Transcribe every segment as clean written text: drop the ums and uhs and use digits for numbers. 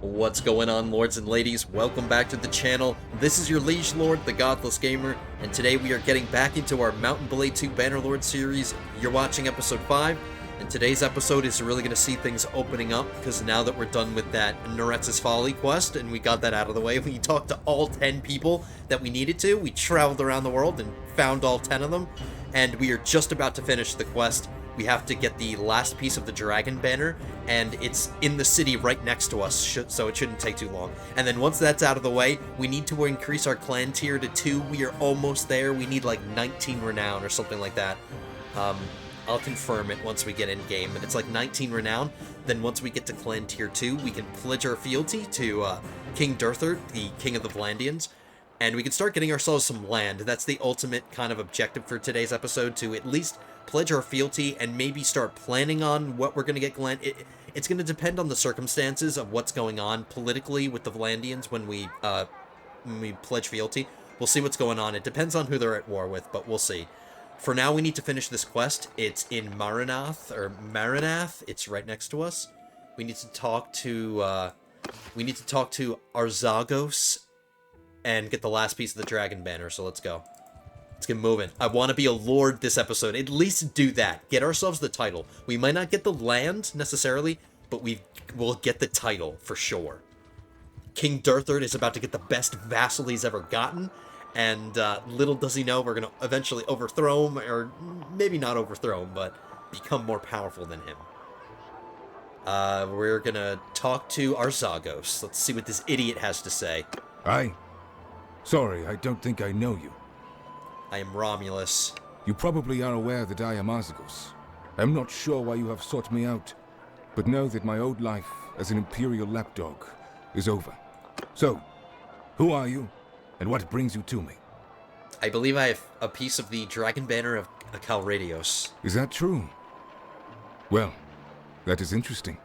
What's going on, lords and ladies? Welcome back to the channel. This is your liege lord, the Godless Gamer, and today we are getting back into our Mount & Blade 2 Bannerlord series. You're watching episode 5, and today's episode is really going to see things opening up, because now that we're done with that Noretz's Folly quest, and we got that out of the way, we talked to all 10 people that we needed to. We traveled around the world and found all 10 of them, and we are just about to finish the quest. We have to get the last piece of the dragon banner, and it's in the city right next to us, so it shouldn't take too long. And then once that's out of the way, we need to increase our clan tier to 2. We are almost there. We need like 19 renown or something like that. I'll confirm it once we get in game, but it's like 19 renown. Then once we get to clan tier 2, we can pledge our fealty to King Durthard, the king of the Vlandians, and we can start getting ourselves some land. That's the ultimate kind of objective for today's episode, to at least pledge our fealty and maybe start planning on what we're going to get It's going to depend on the circumstances of what's going on politically with the Vlandians when we pledge fealty. We'll see what's going on. It depends on who they're at war with, but we'll see. For now, we need to finish this quest. It's in Maranath. It's right next to us. We need to talk to Arzagos and get the last piece of the dragon banner. So let's go. Let's get moving. I want to be a lord this episode. At least do that. Get ourselves the title. We might not get the land necessarily, but we'll get the title for sure. King Durthard is about to get the best vassal he's ever gotten, and little does he know we're going to eventually overthrow him, or maybe not overthrow him, but become more powerful than him. We're going to talk to Arzagos. Let's see what this idiot has to say. Sorry, I don't think I know you. I am Romulus. You probably are aware that I am Arzagos. I'm not sure why you have sought me out, but know that my old life as an Imperial lapdog is over. So, who are you, and what brings you to me? I believe I have a piece of the dragon banner of Calradios. Is that true? Well, that is interesting.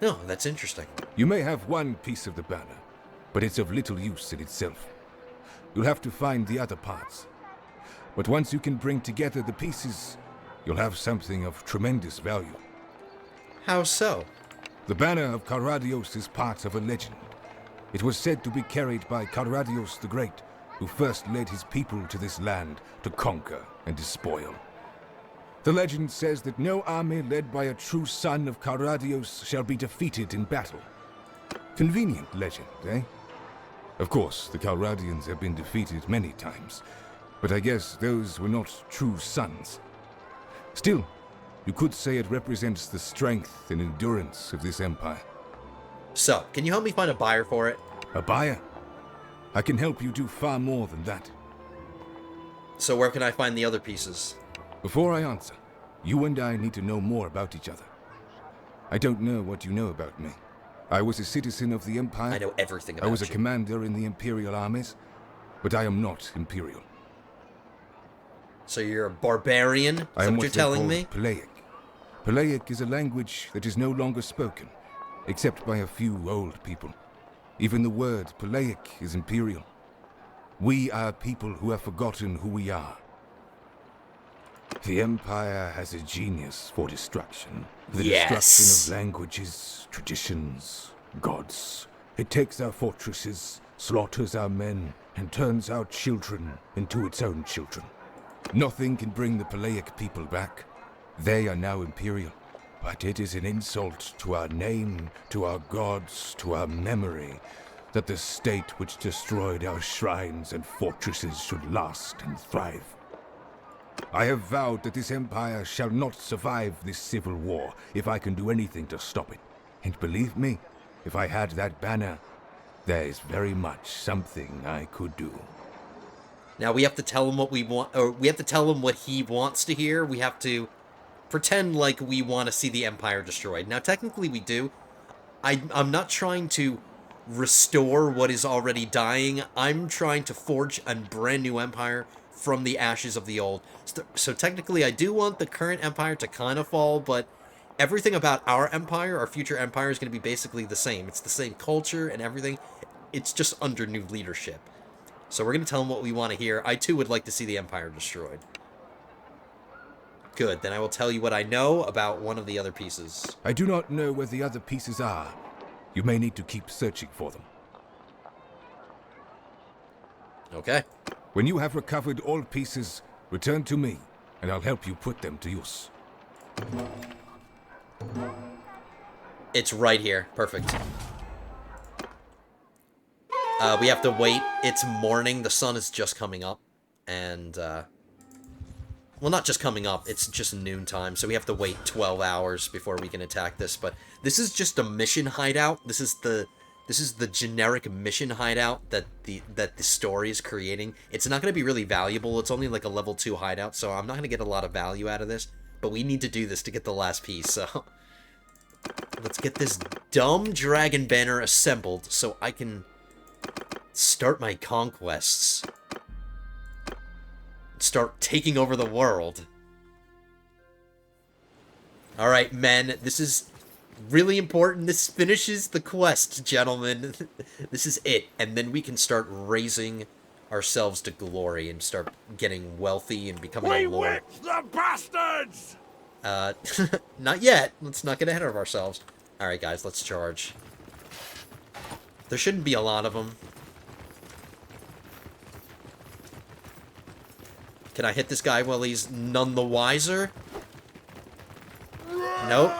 No, that's interesting. You may have one piece of the banner, but it's of little use in itself. You'll have to find the other parts. But once you can bring together the pieces, you'll have something of tremendous value. How so? The banner of Calradios is part of a legend. It was said to be carried by Calradios the Great, who first led his people to this land to conquer and despoil. The legend says that no army led by a true son of Calradios shall be defeated in battle. Convenient legend, eh? Of course, the Calradians have been defeated many times, but I guess those were not true sons. Still, you could say it represents the strength and endurance of this empire. So, can you help me find a buyer for it? A buyer? I can help you do far more than that. So where can I find the other pieces? Before I answer, you and I need to know more about each other. I don't know what you know about me. I was a citizen of the Empire. I know everything about you. I was a commander in the Imperial armies, but I am not Imperial. So you're a barbarian? Is that what you're telling me? Pelayik. Pelayik is a language that is no longer spoken, except by a few old people. Even the word Pelayik is Imperial. We are people who have forgotten who we are. The Empire has a genius for destruction. The destruction of languages, traditions, gods. It takes our fortresses, slaughters our men, and turns our children into its own children. Nothing can bring the Pelayik people back. They are now Imperial. But it is an insult to our name, to our gods, to our memory, that the state which destroyed our shrines and fortresses should last and thrive. I have vowed that this empire shall not survive this civil war if I can do anything to stop it. And believe me, if I had that banner, there is very much something I could do. Now we have to tell him what we want, or we have to tell him what he wants to hear. We have to pretend like we want to see the Empire destroyed. Now technically we do. I'm not trying to restore what is already dying. I'm trying to forge a brand new empire from the ashes of the old. So technically I do want the current empire to kind of fall, but everything about our empire, our future empire, is going to be basically the same. It's the same culture and everything. It's just under new leadership. So we're going to tell him what we want to hear. I too would like to see the empire destroyed. Good, then I will tell you what I know about one of the other pieces. I do not know where the other pieces are, You may need to keep searching for them. Okay. When you have recovered all pieces, return to me, and I'll help you put them to use. It's right here. Perfect. We have to wait. It's morning. The sun is just coming up. And, well, not just coming up. It's just noontime. So we have to wait 12 hours before we can attack this. But this is just a mission hideout. This is the generic mission hideout that the story is creating. It's not going to be really valuable. It's only like a level 2 hideout. So I'm not going to get a lot of value out of this. But we need to do this to get the last piece. So let's get this dumb dragon banner assembled so I can start my conquests. Start taking over the world. Alright, men. This is really important. This finishes the quest, gentlemen. This is it. And then we can start raising ourselves to glory and start getting wealthy and becoming a lord. The bastards! Not yet. Let's not get ahead of ourselves. Alright, guys. Let's charge. There shouldn't be a lot of them. Can I hit this guy while he's none the wiser? Nope.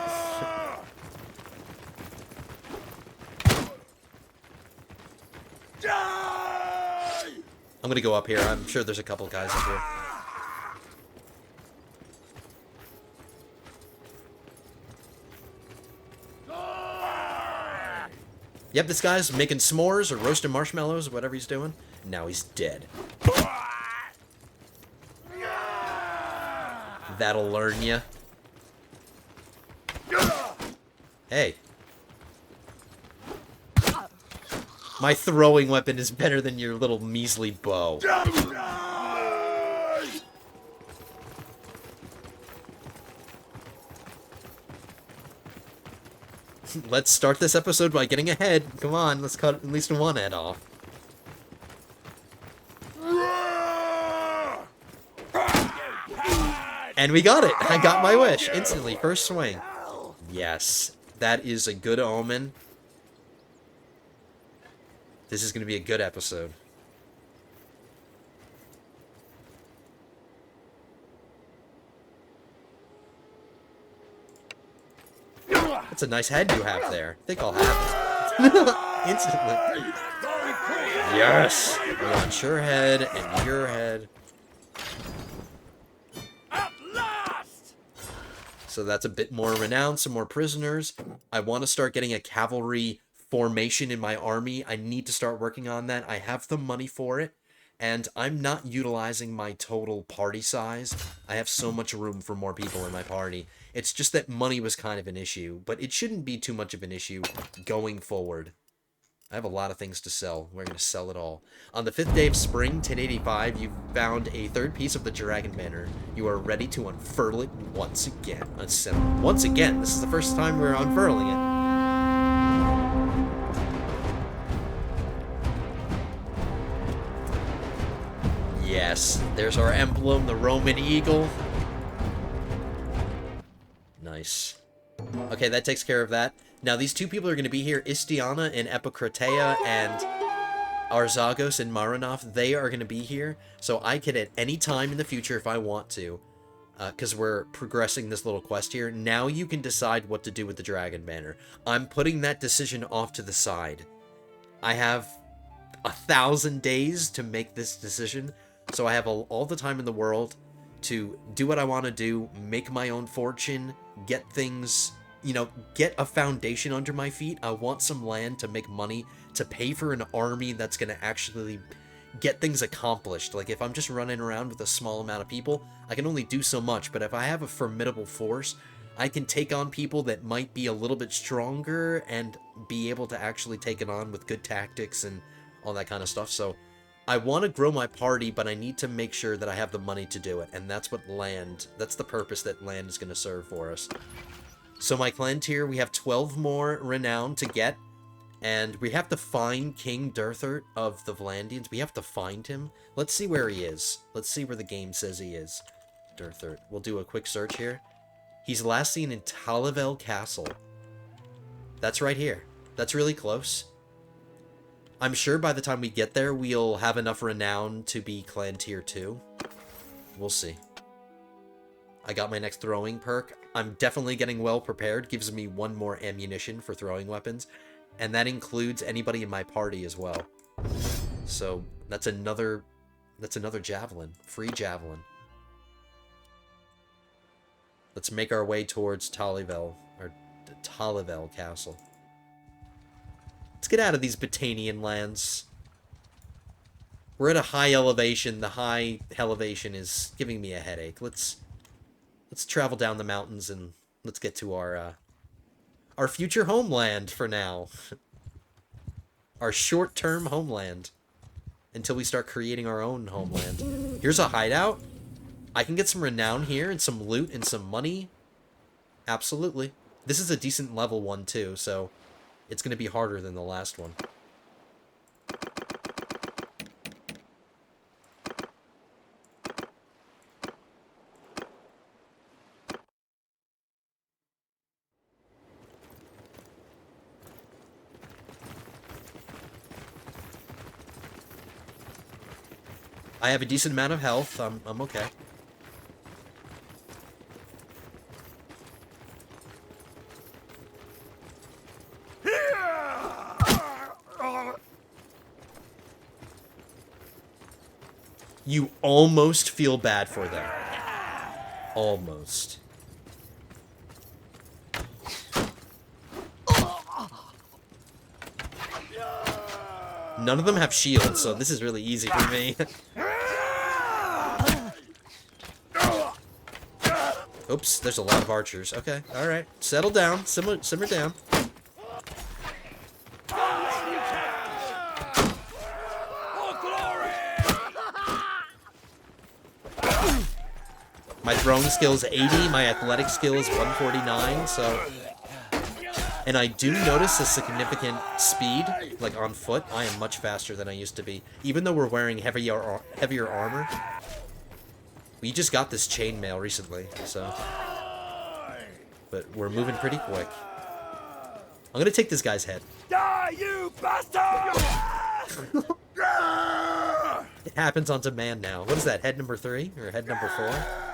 I'm gonna go up here. I'm sure there's a couple guys up here. Yep, this guy's making s'mores or roasting marshmallows, whatever he's doing. Now he's dead. That'll learn ya. Hey. My throwing weapon is better than your little measly bow. Let's start this episode by getting ahead. Come on, let's cut at least one head off. And we got it! I got my wish instantly, first swing. Yes, that is a good omen. This is going to be a good episode. That's a nice head you have there. I think I'll have it. Instantly. Yes! We want your head and your head. So that's a bit more renown, some more prisoners. I want to start getting a cavalry formation in my army. I need to start working on that. I have the money for it, and I'm not utilizing my total party size. I have so much room for more people in my party. It's just that money was kind of an issue, but it shouldn't be too much of an issue going forward. I have a lot of things to sell. We're going to sell it all. On the 5th day of spring, 1085, you've found a third piece of the dragon banner. You are ready to unfurl it once again. Once again, this is the first time we're unfurling it. Yes, there's our emblem, the Roman eagle. Nice. Okay, that takes care of that. Now, these two people are going to be here, Istiana and Epicratea, and Arzagos and Maranov. They are going to be here, so I could at any time in the future, if I want to, because we're progressing this little quest here, now you can decide what to do with the Dragon Banner. I'm putting that decision off to the side. I have 1,000 days to make this decision, so I have all the time in the world to do what I want to do, make my own fortune, get things... You know, get a foundation under my feet. I want some land to make money, to pay for an army that's going to actually get things accomplished. Like, if I'm just running around with a small amount of people, I can only do so much. But if I have a formidable force, I can take on people that might be a little bit stronger and be able to actually take it on with good tactics and all that kind of stuff. So, I want to grow my party, but I need to make sure that I have the money to do it. And that's what land, that's the purpose that land is going to serve for us. So my clan tier, we have 12 more renown to get, and we have to find King Durthert of the Vlandians. We have to find him. Let's see where he is. Let's see where the game says he is. Durthert. We'll do a quick search here. He's last seen in Talavel Castle. That's right here. That's really close. I'm sure by the time we get there, we'll have enough renown to be clan tier 2. We'll see. I got my next throwing perk. I'm definitely getting well prepared. Gives me 1 more ammunition for throwing weapons. And that includes anybody in my party as well. So that's another javelin. Free javelin. Let's make our way towards Talivel, or Talivel Castle. Let's get out of these Botanian lands. We're at a high elevation. The high elevation is giving me a headache. Let's travel down the mountains and let's get to our future homeland for now. Our short-term homeland. Until we start creating our own homeland. Here's a hideout. I can get some renown here and some loot and some money. Absolutely. This is a decent level 1 too, so it's going to be harder than the last one. I have a decent amount of health. I'm okay. You almost feel bad for them. Almost. None of them have shields, so this is really easy for me. Oops, there's a lot of archers. Okay, alright. Settle down. Simmer down. My throwing skill is 80, my athletic skill is 149, so... And I do notice a significant speed, like on foot. I am much faster than I used to be. Even though we're wearing heavier armor. We just got this chainmail recently, so... But we're moving pretty quick. I'm gonna take this guy's head. Die, you bastard! It happens on demand now. What is that, head number 3? Or head number 4?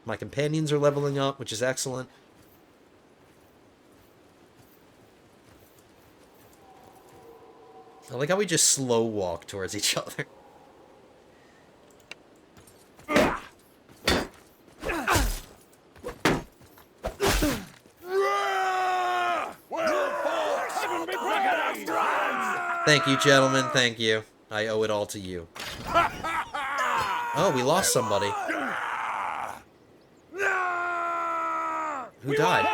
My companions are leveling up, which is excellent. I like how we just slow walk towards each other. Thank you, gentlemen. Thank you. I owe it all to you. Oh, we lost somebody. Who died?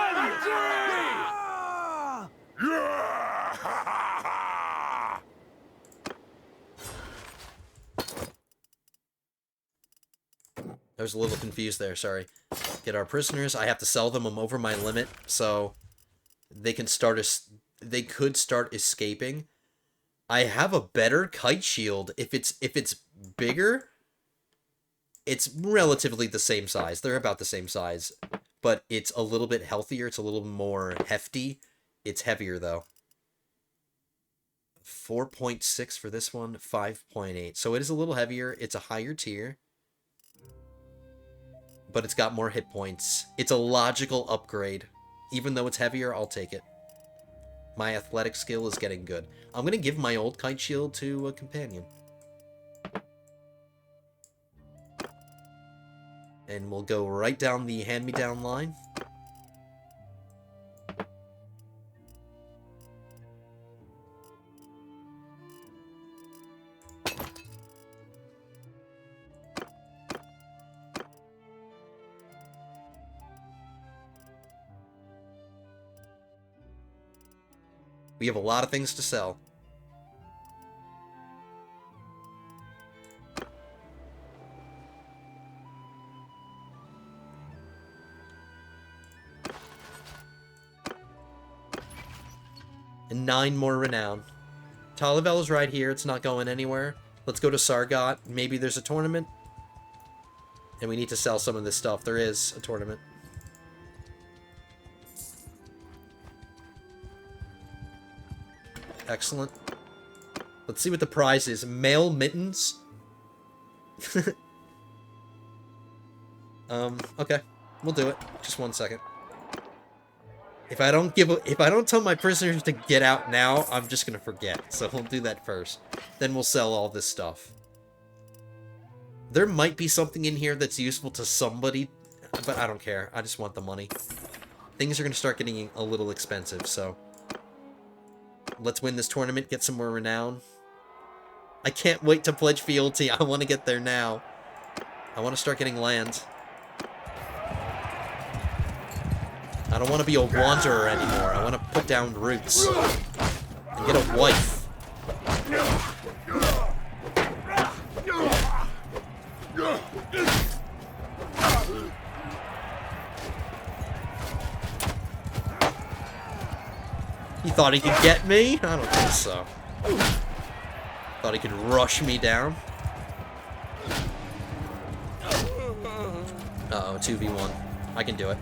I was a little confused there, sorry. Get our prisoners. I have to sell them. I'm over my limit, so they can they could start escaping. I have a better kite shield. If it's bigger, it's relatively the same size. They're about the same size, but it's a little bit healthier. It's a little more hefty. It's heavier though. 4.6 for this one, 5.8. So it is a little heavier. It's a higher tier, but it's got more hit points. It's a logical upgrade. Even though it's heavier, I'll take it. My athletic skill is getting good. I'm going to give my old kite shield to a companion. And we'll go right down the hand-me-down line. We have a lot of things to sell. And 9 more renown. Talivel is right here. It's not going anywhere. Let's go to Sargot. Maybe there's a tournament. And we need to sell some of this stuff. There is a tournament. Excellent. Let's see what the prize is. Male mittens? Okay. We'll do it. Just 1 second. If I don't tell my prisoners to get out now, I'm just gonna forget. So we'll do that first. Then we'll sell all this stuff. There might be something in here that's useful to somebody, but I don't care. I just want the money. Things are gonna start getting a little expensive, so... Let's win this tournament, get some more renown. I can't wait to pledge fealty. I want to get there now. I want to start getting land. I don't want to be a wanderer anymore. I want to put down roots. And get a wife. He thought he could get me? I don't think so. Thought he could rush me down. Uh-oh, 2v1. I can do it.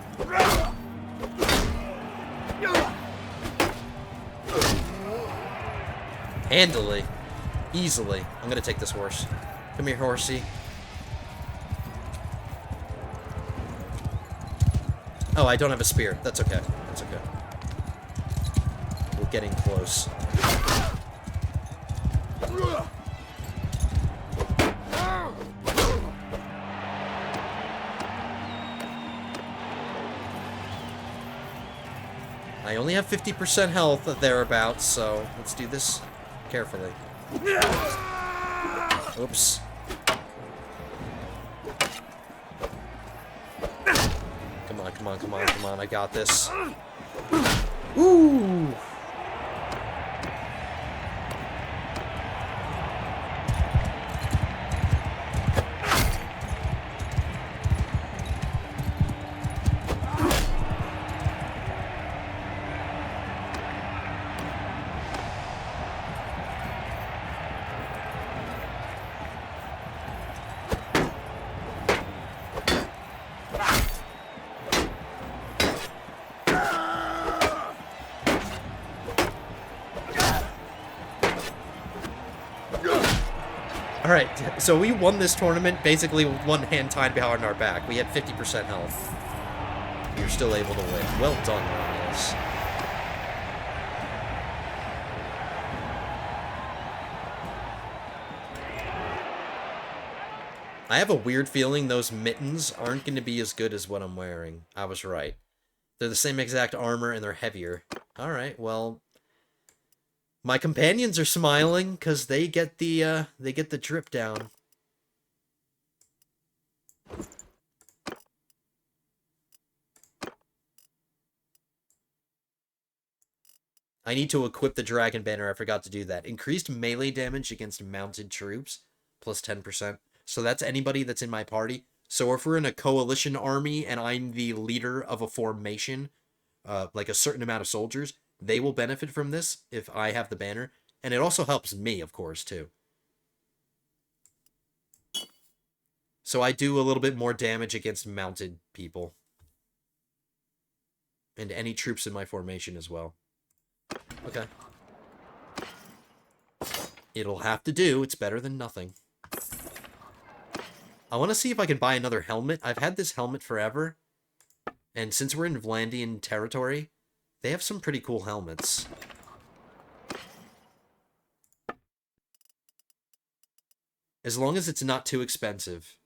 Handily. Easily. I'm gonna take this horse. Come here, horsey. Oh, I don't have a spear. That's okay. That's okay. We're getting close. I only have 50% health thereabouts, so let's do this carefully. Oops. Come on, come on, come on, come on. I got this. Ooh! Alright, so we won this tournament basically with one hand tied behind our back. We had 50% health. We were still able to win. Well done, Romulus. I have a weird feeling those mittens aren't going to be as good as what I'm wearing. I was right. They're the same exact armor and they're heavier. Alright, well... My companions are smiling because they get the drip down. I need to equip the dragon banner. I forgot to do that. Increased melee damage against mounted troops, plus 10%. So that's anybody that's in my party. So if we're in a coalition army and I'm the leader of a formation, like a certain amount of soldiers, they will benefit from this if I have the banner. And it also helps me, of course, too. So I do a little bit more damage against mounted people. And any troops in my formation as well. Okay. It'll have to do. It's better than nothing. I want to see if I can buy another helmet. I've had this helmet forever. And since we're in Vlandian territory, they have some pretty cool helmets. As long as it's not too expensive.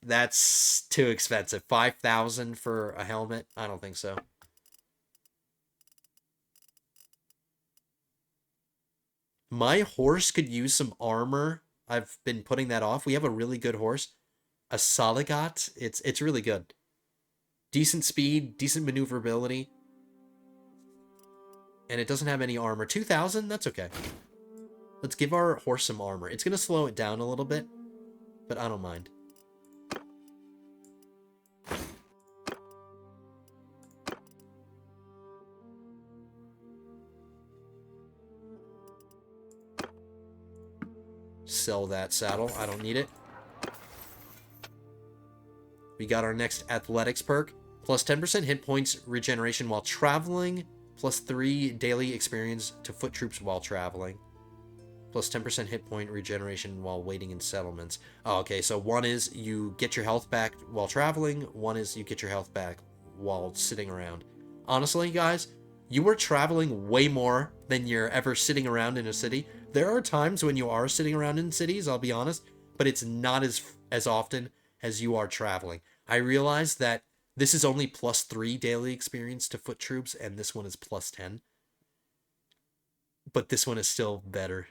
That's too expensive. 5,000 for a helmet? I don't think so. My horse could use some armor. I've been putting that off. We have a really good horse. A Lageta. It's really good. Decent speed, decent maneuverability. And it doesn't have any armor. 2,000? That's okay. Let's give our horse some armor. It's going to slow it down a little bit, but I don't mind. Sell that saddle. I don't need it. We got our next athletics perk. Plus 10% hit points regeneration while traveling. Plus 3 daily experience to foot troops while traveling. Plus 10% hit point regeneration while waiting in settlements. Oh, okay, so one is you get your health back while traveling. One is you get your health back while sitting around. Honestly, guys, you are traveling way more than you're ever sitting around in a city. There are times when you are sitting around in cities, I'll be honest, but it's not as often as you are traveling. I realize that this is only plus 3 daily experience to foot troops, and this one is plus 10. But this one is still better.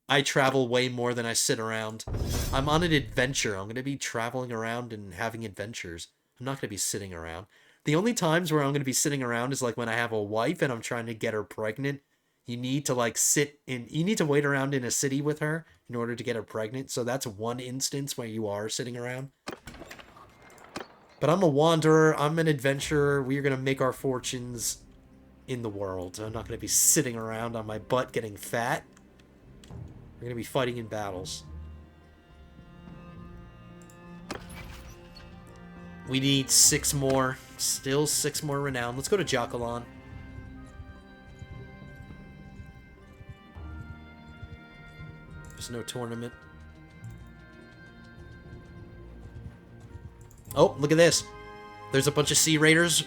I travel way more than I sit around. I'm on an adventure. I'm going to be traveling around and having adventures. I'm not going to be sitting around. The only times where I'm going to be sitting around is like when I have a wife and I'm trying to get her pregnant. You need to like you need to wait around in a city with her in order to get her pregnant. So that's one instance where you are sitting around. But I'm a wanderer. I'm an adventurer. We are going to make our fortunes in the world. I'm not going to be sitting around on my butt getting fat. We're going to be fighting in battles. We need 6 more. Still 6 more renown. Let's go to Jokalon. There's no tournament. Oh, look at this. There's a bunch of sea raiders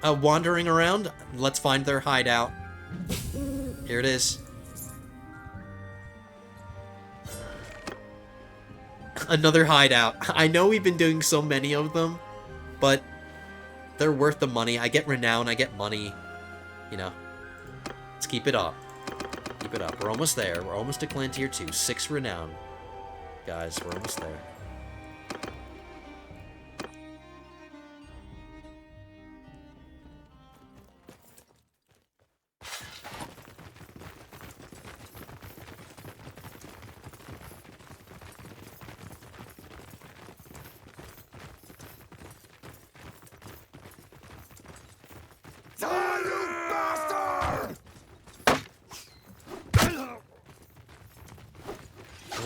wandering around. Let's find their hideout. Here it is. Another hideout. I know we've been doing so many of them, but they're worth the money. I get renown, I get money. You know, let's keep it up. Keep it up. We're almost there. We're almost to clan tier 2. 6 renown. Guys, we're almost there.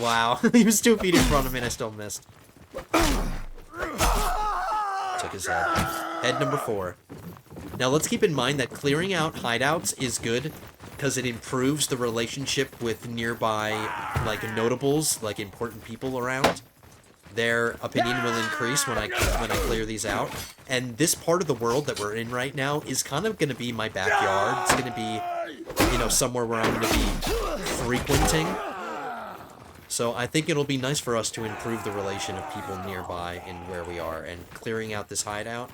Wow, he was 2 feet in front of me and I still missed. Took his head. Head number 4. Now let's keep in mind that clearing out hideouts is good because it improves the relationship with nearby, like, notables, like important people around. Their opinion will increase when I clear these out. And this part of the world that we're in right now is kind of going to be my backyard. It's going to be, you know, somewhere where I'm going to be frequenting. So I think it'll be nice for us to improve the relation of people nearby and where we are. And clearing out this hideout,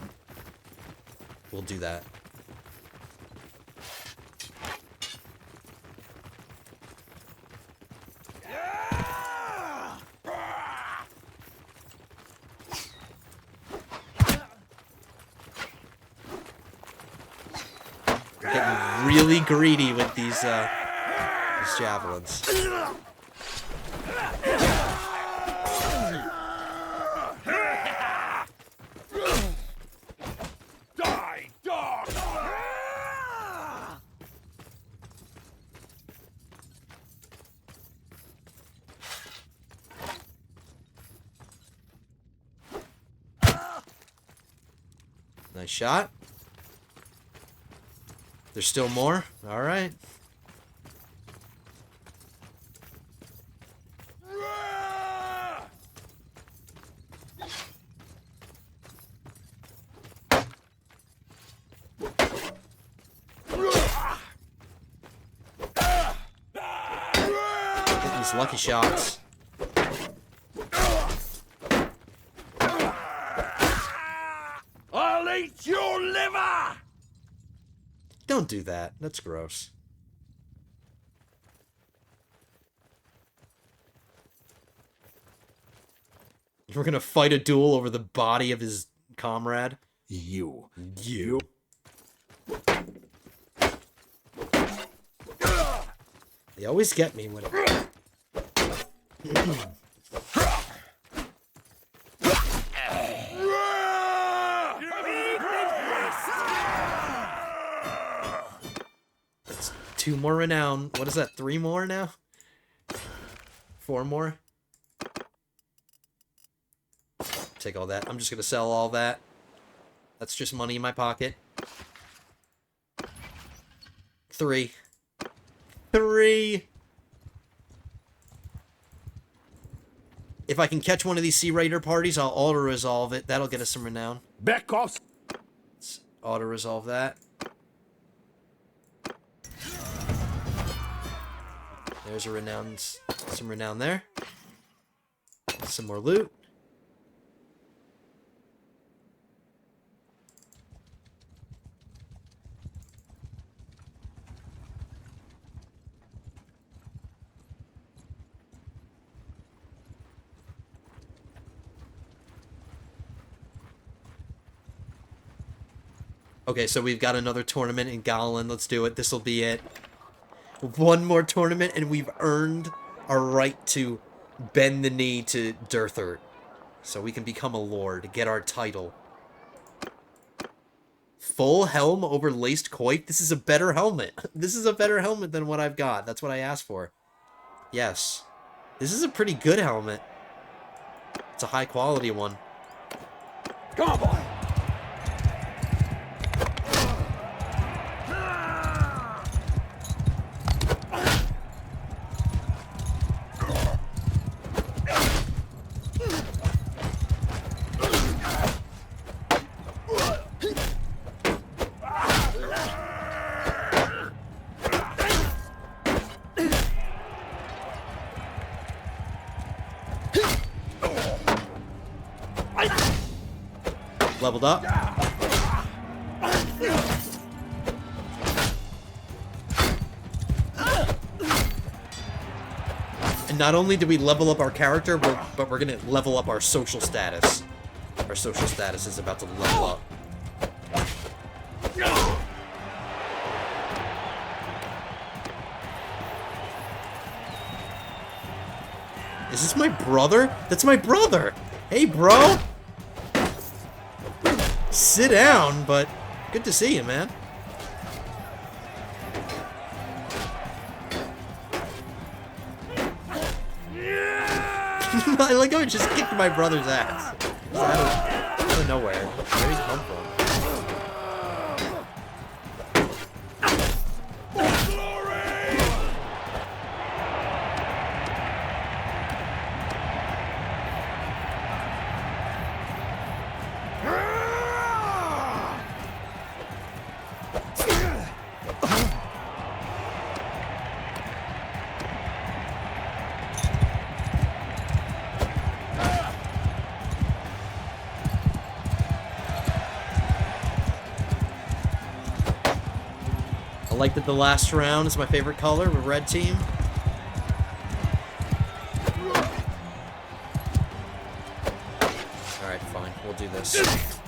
we'll do that. Getting really greedy with these javelins. Die, dog! Nice shot. There's still more? Alright. Get these lucky shots. I'll eat your liver! Don't do that. That's gross. We're gonna fight a duel over the body of his comrade. You. They always get me when... That's 2 more renown. What is that? 3 more now? 4 more. Take all that. I'm just gonna sell all that. That's just money in my pocket. 3. 3! If I can catch one of these Sea Raider parties, I'll auto-resolve it. That'll get us some renown. Back off! Let's auto-resolve that. There's a renown, some renown there. Some more loot. Okay, so we've got another tournament in Galan. Let's do it. This will be it. One more tournament, and we've earned our right to bend the knee to Durthert. So we can become a lord, get our title. Full helm over laced coif? This is a better helmet. This is a better helmet than what I've got. That's what I asked for. Yes. This is a pretty good helmet. It's a high quality one. Come on, boy! Leveled up. And not only do we level up our character, but we're gonna level up our social status. Our social status is about to level up. Is this my brother? That's my brother! Hey, bro! Sit down, but good to see you, man. I like how I just kicked my brother's ass. Out of nowhere. Where he's come from. I like that the last round is my favorite color with red team. Alright, fine. We'll do this.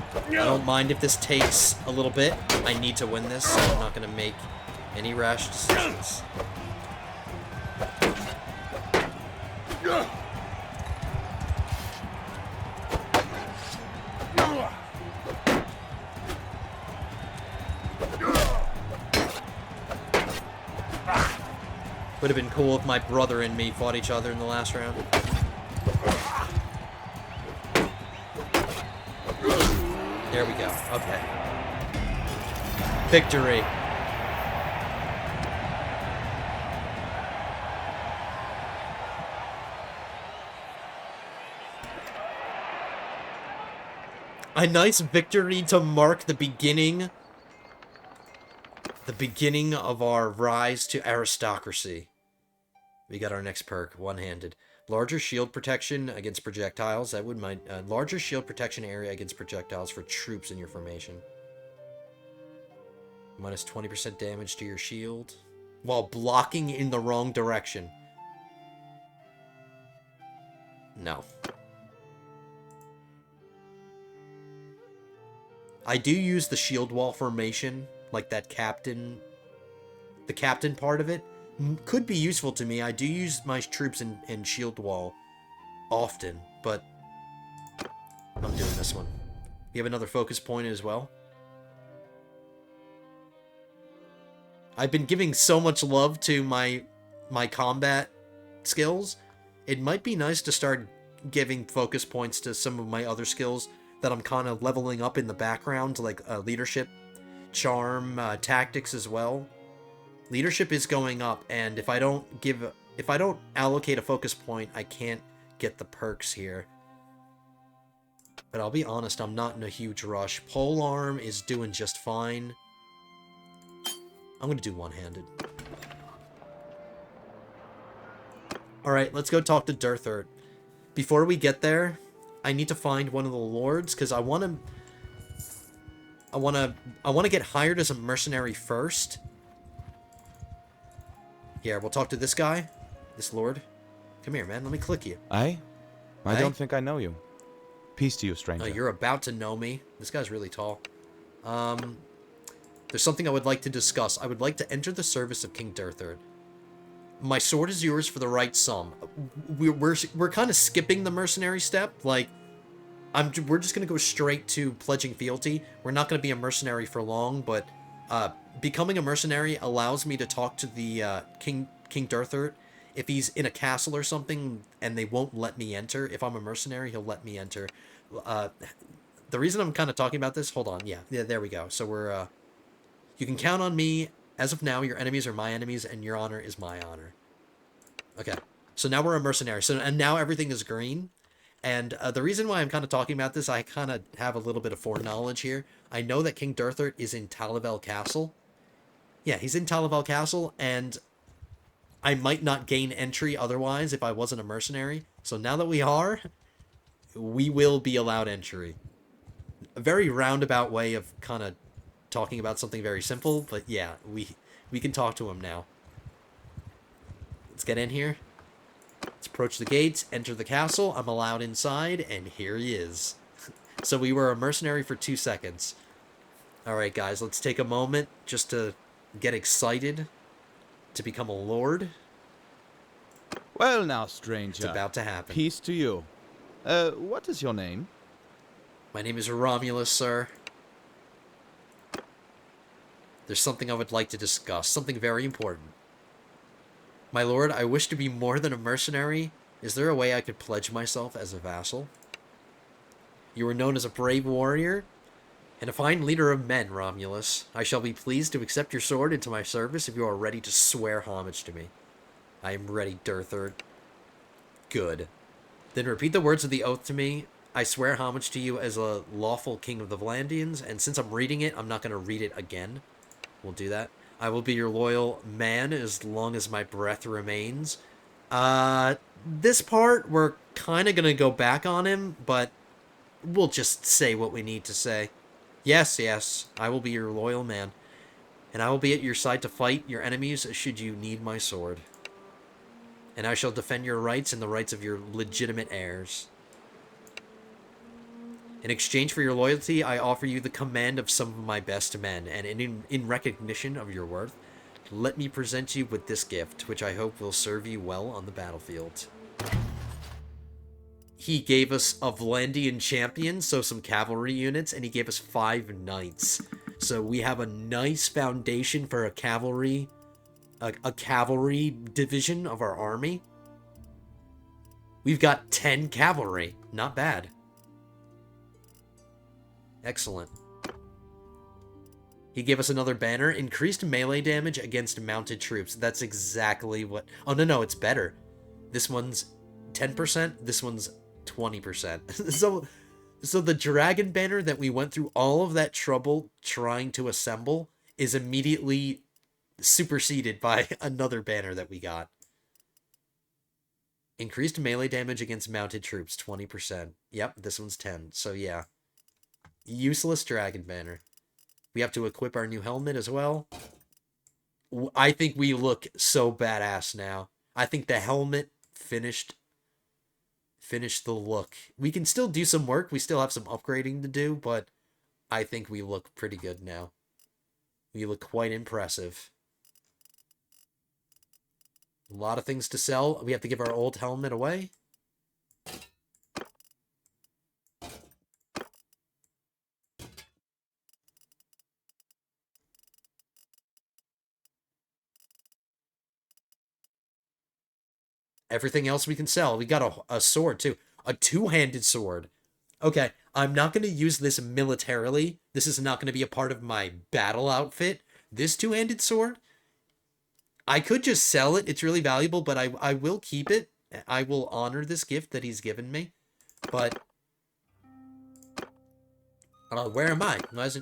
I don't mind if this takes a little bit. I need to win this, so I'm not going to make any rash decisions. Would have been cool if my brother and me fought each other in the last round. There we go. Okay. Victory. A nice victory to mark the beginning of our rise to aristocracy. We got our next perk, one-handed. Larger shield protection against projectiles. That would mind. Larger shield protection area against projectiles for troops in your formation. Minus 20% damage to your shield while blocking in the wrong direction. No. I do use the shield wall formation, like that captain. The captain part of it could be useful to me. I do use my troops in shield wall often, but I'm doing this one. We have another focus point as well. I've been giving so much love to my combat skills. It might be nice to start giving focus points to some of my other skills that I'm kind of leveling up in the background, like leadership, charm, tactics as well. Leadership is going up, and if I don't allocate a focus point, I can't get the perks here. But I'll be honest, I'm not in a huge rush. Polearm is doing just fine. I'm gonna do one-handed. Alright, let's go talk to Durthert. Before we get there, I need to find one of the lords, because I want to get hired as a mercenary first. Here, we'll talk to this guy. This lord. Come here, man. Let me click you. I Aye? don't think I know you. Peace to you, stranger. Oh, you're about to know me. This guy's really tall. There's something I would like to discuss. I would like to enter the service of King Durthert. My sword is yours for the right sum. We're kind of skipping the mercenary step. Like, we're just gonna go straight to pledging fealty. We're not gonna be a mercenary for long, but becoming a mercenary allows me to talk to the King Durthert. If he's in a castle or something and they won't let me enter, if I'm a mercenary, he'll let me enter. The reason I'm kind of talking about this, hold on, yeah, there we go. So we're, you can count on me. As of now, your enemies are my enemies, and your honor is my honor. Okay, so now we're a mercenary. And now everything is green. And the reason why I'm kind of talking about this, I kind of have a little bit of foreknowledge here. I know that King Durthert is in Talavel Castle. Yeah, he's in Talavel Castle, and I might not gain entry otherwise if I wasn't a mercenary. So now that we are, we will be allowed entry. A very roundabout way of kind of talking about something very simple, but yeah, we can talk to him now. Let's get in here. Let's approach the gates, enter the castle. I'm allowed inside, and here he is. So we were a mercenary for 2 seconds. Alright, guys, let's take a moment just to get excited to become a lord. Well now, stranger. It's about to happen. Peace to you. What is your name? My name is Romulus, sir. There's something I would like to discuss, something very important. My lord, I wish to be more than a mercenary. Is there a way I could pledge myself as a vassal? You are known as a brave warrior and a fine leader of men, Romulus. I shall be pleased to accept your sword into my service if you are ready to swear homage to me. I am ready, Durthert. Good. Then repeat the words of the oath to me. I swear homage to you as a lawful king of the Vlandians, and since I'm reading it, I'm not going to read it again. We'll do that. I will be your loyal man as long as my breath remains. This part, we're kind of going to go back on him, but we'll just say what we need to say. Yes, yes, I will be your loyal man, and I will be at your side to fight your enemies should you need my sword. And I shall defend your rights and the rights of your legitimate heirs. In exchange for your loyalty, I offer you the command of some of my best men, and in recognition of your worth, let me present you with this gift, which I hope will serve you well on the battlefield. He gave us a Vlandian champion, so some cavalry units, and he gave us 5 knights. So we have a nice foundation for a cavalry division of our army. We've got 10 cavalry. Not bad. Excellent. He gave us another banner. Increased melee damage against mounted troops. That's exactly what... Oh, no, it's better. This one's 10%. This one's 20%. So the dragon banner that we went through all of that trouble trying to assemble is immediately superseded by another banner that we got. Increased melee damage against mounted troops, 20%. Yep, this one's 10. So yeah. Useless dragon banner. We have to equip our new helmet as well. I think we look so badass now. I think the helmet finished the look. We can still do some work. We still have some upgrading to do, but I think we look pretty good now. We look quite impressive. A lot of things to sell. We have to give our old helmet away. Everything else we can sell. We got a sword, too. A two-handed sword. Okay, I'm not going to use this militarily. This is not going to be a part of my battle outfit. This two-handed sword, I could just sell it. It's really valuable, but I will keep it. I will honor this gift that he's given me. But where am I?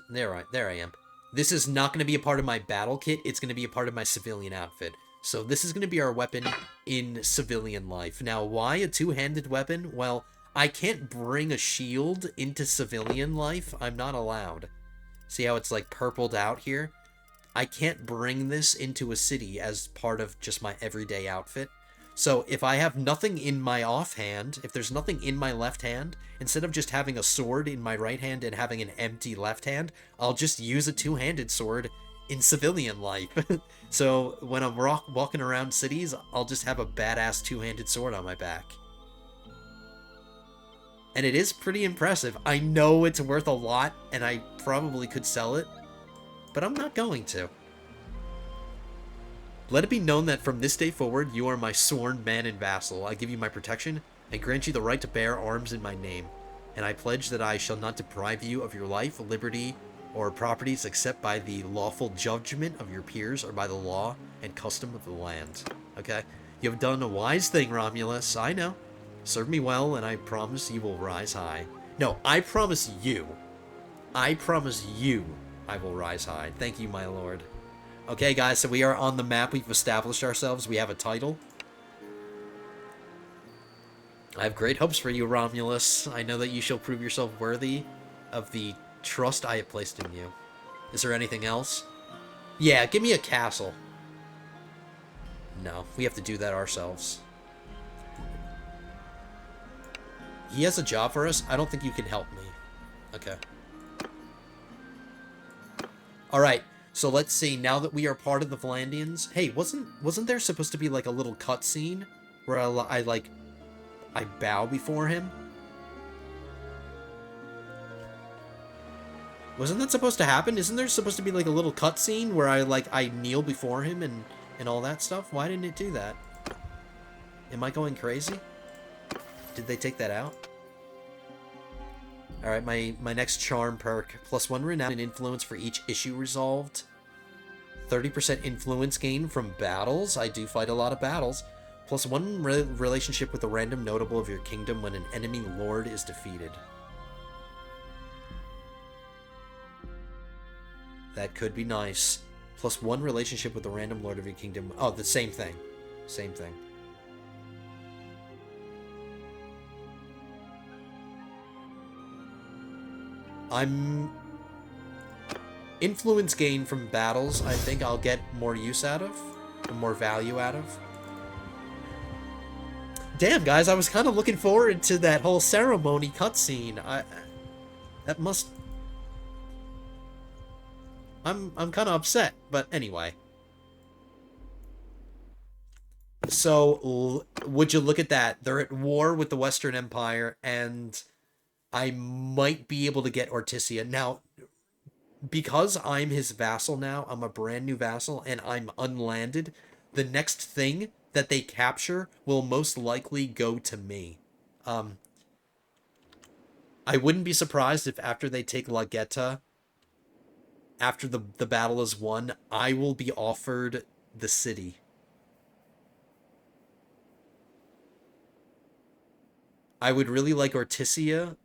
There I am. This is not going to be a part of my battle kit. It's going to be a part of my civilian outfit. So this is going to be our weapon in civilian life. Now, why a two-handed weapon? Well, I can't bring a shield into civilian life. I'm not allowed. See how it's like purpled out here? I can't bring this into a city as part of just my everyday outfit. So if I have nothing in my offhand, if there's nothing in my left hand, instead of just having a sword in my right hand and having an empty left hand, I'll just use a two-handed sword in civilian life. So when I'm walking around cities, I'll just have a badass two-handed sword on my back. And it is pretty impressive. I know it's worth a lot, and I probably could sell it, but I'm not going to. Let it be known that from this day forward, you are my sworn man and vassal. I give you my protection, and grant you the right to bear arms in my name. And I pledge that I shall not deprive you of your life, liberty, or properties except by the lawful judgment of your peers or by the law and custom of the land. Okay? You have done a wise thing, Romulus. I know. Serve me well, and I promise you will rise high. No, I promise you. I promise you I will rise high. Thank you, my lord. Okay, guys, so we are on the map. We've established ourselves. We have a title. I have great hopes for you, Romulus. I know that you shall prove yourself worthy of the trust I have placed in you. Is there anything else? Yeah, give me a castle. No, we have to do that ourselves. He has a job for us? I don't think you can help me. Okay. Alright. So let's see, now that we are part of the Vlandians... Hey, wasn't there supposed to be, like, a little cutscene where I bow before him? Wasn't that supposed to happen? Isn't there supposed to be, like, a little cutscene where I kneel before him and all that stuff? Why didn't it do that? Am I going crazy? Did they take that out? Alright, my next charm perk. +1 renown and influence for each issue resolved. 30% influence gain from battles. I do fight a lot of battles. +1 relationship with a random notable of your kingdom when an enemy lord is defeated. That could be nice. +1 relationship with a random lord of your kingdom. Oh, the same thing. Same thing. Influence gain from battles, I think I'll get more use out of, more value out of. Damn, guys, I was kind of looking forward to that whole ceremony cutscene. I'm kind of upset, but anyway. So, would you look at that? They're at war with the Western Empire, and I might be able to get Ortisia. Now, because I'm his vassal now, I'm a brand new vassal, and I'm unlanded, the next thing that they capture will most likely go to me. I wouldn't be surprised if after they take Lageta, after the battle is won, I will be offered the city. I would really like Ortisia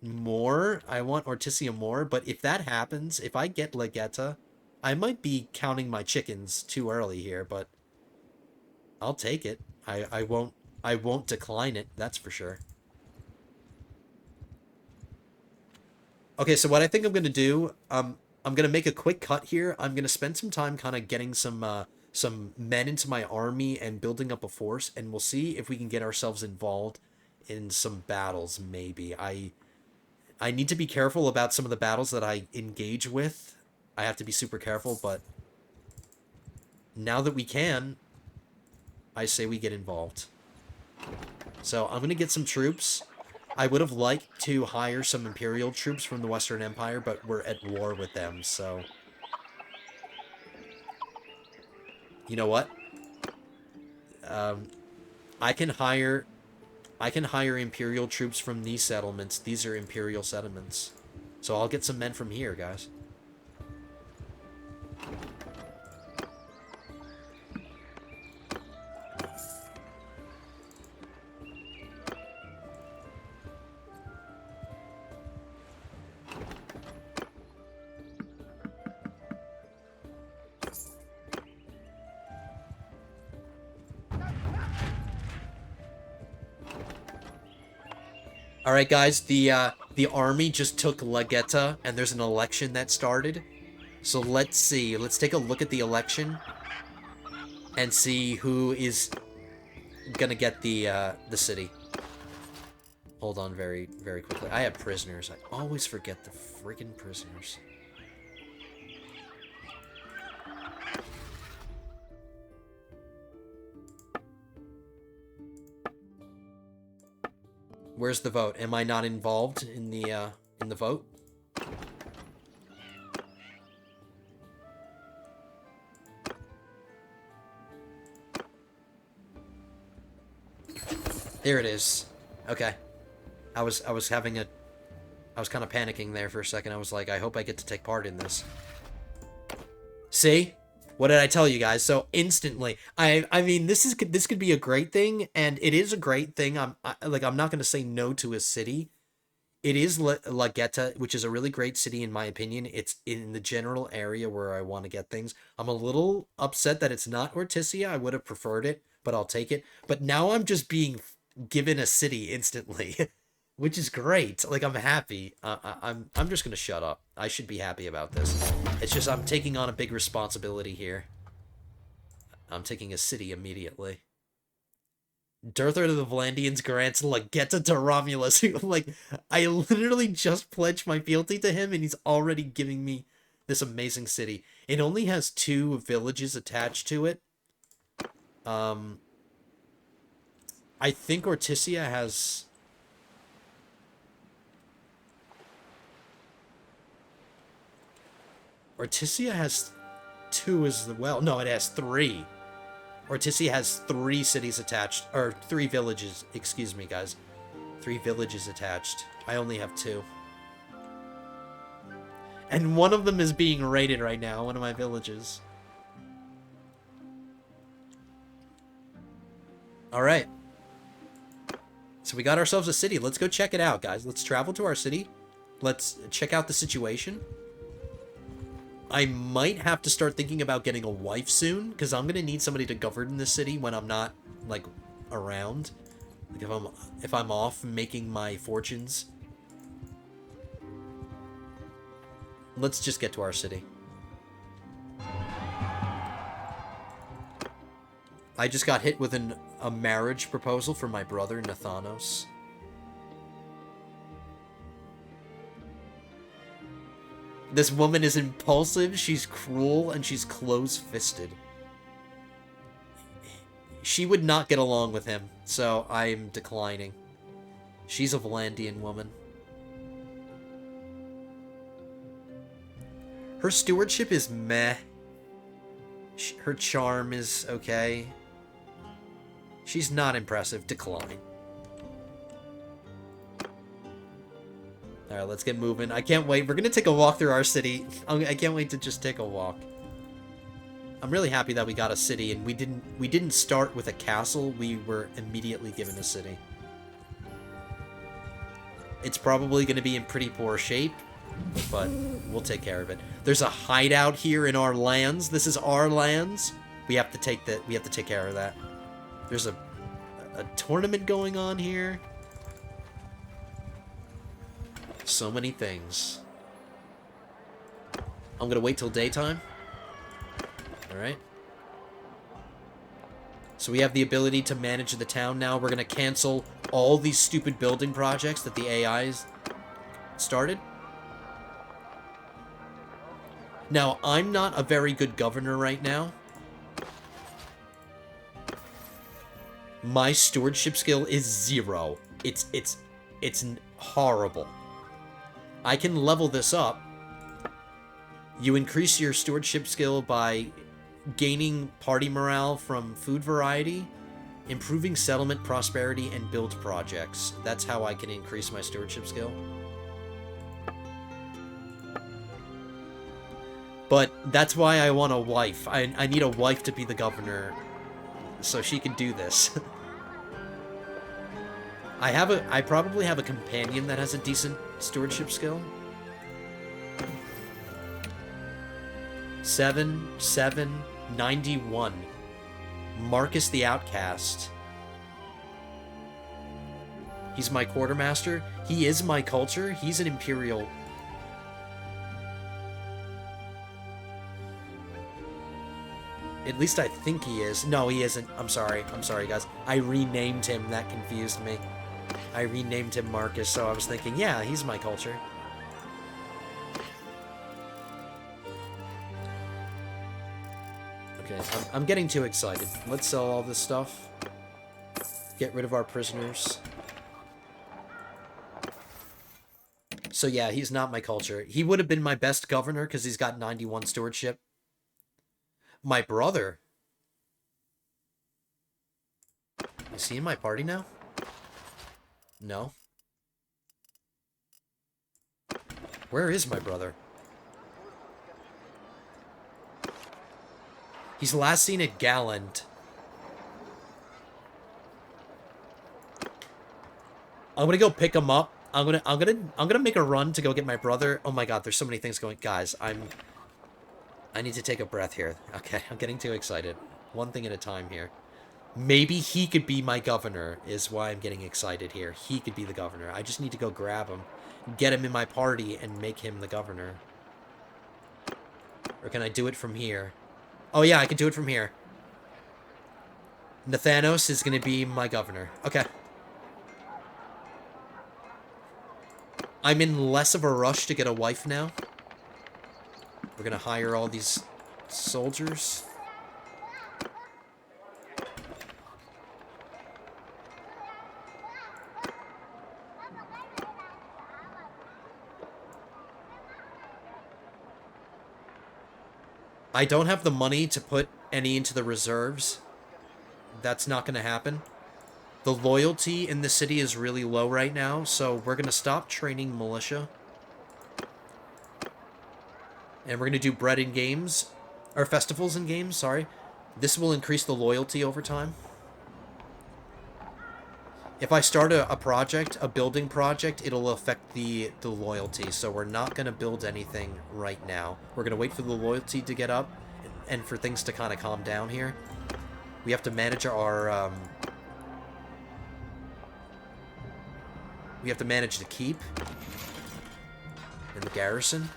more. I want Ortisia more, but if that happens, if I get Lageta, I might be counting my chickens too early here, but I'll take it. I won't decline it, that's for sure. Okay, so what I think I'm gonna do, I'm gonna make a quick cut here. I'm gonna spend some time kind of getting some men into my army and building up a force, and we'll see if we can get ourselves involved in some battles, maybe. I need to be careful about some of the battles that I engage with. I have to be super careful, but now that we can, I say we get involved. So I'm going to get some troops. I would have liked to hire some Imperial troops from the Western Empire, but we're at war with them, so... You know what? I can hire Imperial troops from these settlements. These are Imperial settlements. So I'll get some men from here, guys. All right, guys, the army just took Lageta, and there's an election that started. So let's see. Let's take a look at the election and see who is gonna get the city. Hold on very, very quickly. I have prisoners. I always forget the friggin' prisoners. Where's the vote? Am I not involved in the vote? There it is. Okay. I was kind of panicking there for a second. I was like, I hope I get to take part in this. See? What did I tell you guys? So instantly, I mean, this could be a great thing, and it is a great thing. I'm not going to say no to a city. It is Lageta, which is a really great city in my opinion. It's in the general area where I want to get things. I'm a little upset that it's not Ortisia. I would have preferred it, but I'll take it. But now I'm just being given a city instantly, which is great. Like, I'm happy. I'm just gonna shut up. I should be happy about this. It's just I'm taking on a big responsibility here. I'm taking a city immediately. Durther of the Vlandians grants Lageta to Romulus. Like, I literally just pledged my fealty to him, and he's already giving me this amazing city. It only has 2 villages attached to it. I think Ortisia has... Ortisia has 2 as well. No, it has 3. Ortisia has 3 cities attached. Or 3 villages. Excuse me, guys. 3 villages attached. I only have 2. And one of them is being raided right now. One of my villages. Alright. So we got ourselves a city. Let's go check it out, guys. Let's travel to our city. Let's check out the situation. I might have to start thinking about getting a wife soon, because I'm going to need somebody to govern the city when I'm not, like, around. Like, if I'm off making my fortunes. Let's just get to our city. I just got hit with a marriage proposal for my brother, Nathanos. This woman is impulsive, she's cruel, and she's close-fisted. She would not get along with him, so I'm declining. She's a Vlandian woman. Her stewardship is meh. Her charm is okay. She's not impressive. Decline. Alright, let's get moving. I can't wait. We're gonna take a walk through our city. I can't wait to just take a walk. I'm really happy that we got a city, and we didn't start with a castle. We were immediately given a city. It's probably gonna be in pretty poor shape, but we'll take care of it. There's a hideout here in our lands. This is our lands. We have to take care of that. There's a tournament going on here. So many things. I'm gonna wait till daytime. Alright. So we have the ability to manage the town now. We're gonna cancel all these stupid building projects that the AIs started. Now, I'm not a very good governor right now. My stewardship skill is 0. It's horrible. I can level this up. You increase your stewardship skill by gaining party morale from food variety, Improving settlement prosperity and build projects. That's how I can increase my stewardship skill. But that's why I want a wife. I need a wife to be the governor so she can do this. I probably have a companion that has a decent stewardship skill. 91. Marcus the Outcast. He's my quartermaster. He is my culture. He's an imperial. At least I think he is. No, he isn't. I'm sorry. I'm sorry, guys. I renamed him. That confused me. I renamed him Marcus, so I was thinking, yeah, he's my culture. Okay, I'm getting too excited. Let's sell all this stuff. Get rid of our prisoners. So yeah, he's not my culture. He would have been my best governor because he's got 91 stewardship. My brother. Is he in my party now? No. Where is my brother? He's last seen at Galland. I'm gonna go pick him up. I'm gonna make a run to go get my brother. Oh my god, there's so many things going. Guys, I need to take a breath here. Okay, I'm getting too excited. One thing at a time here. Maybe he could be my governor, is why I'm getting excited here. He could be the governor. I just need to go grab him, get him in my party, and make him the governor. Or can I do it from here? Oh yeah, I can do it from here. Nathanos is going to be my governor. Okay. I'm in less of a rush to get a wife now. We're going to hire all these soldiers. I don't have the money to put any into the reserves. That's not going to happen. The loyalty in the city is really low right now, so we're going to stop training militia. And we're going to do bread in games. Or festivals in games, sorry. This will increase the loyalty over time. If I start a project, a building project, it'll affect the loyalty. So we're not going to build anything right now. We're going to wait for the loyalty to get up and for things to kind of calm down here. We have to manage our... we have to manage the keep and the garrison.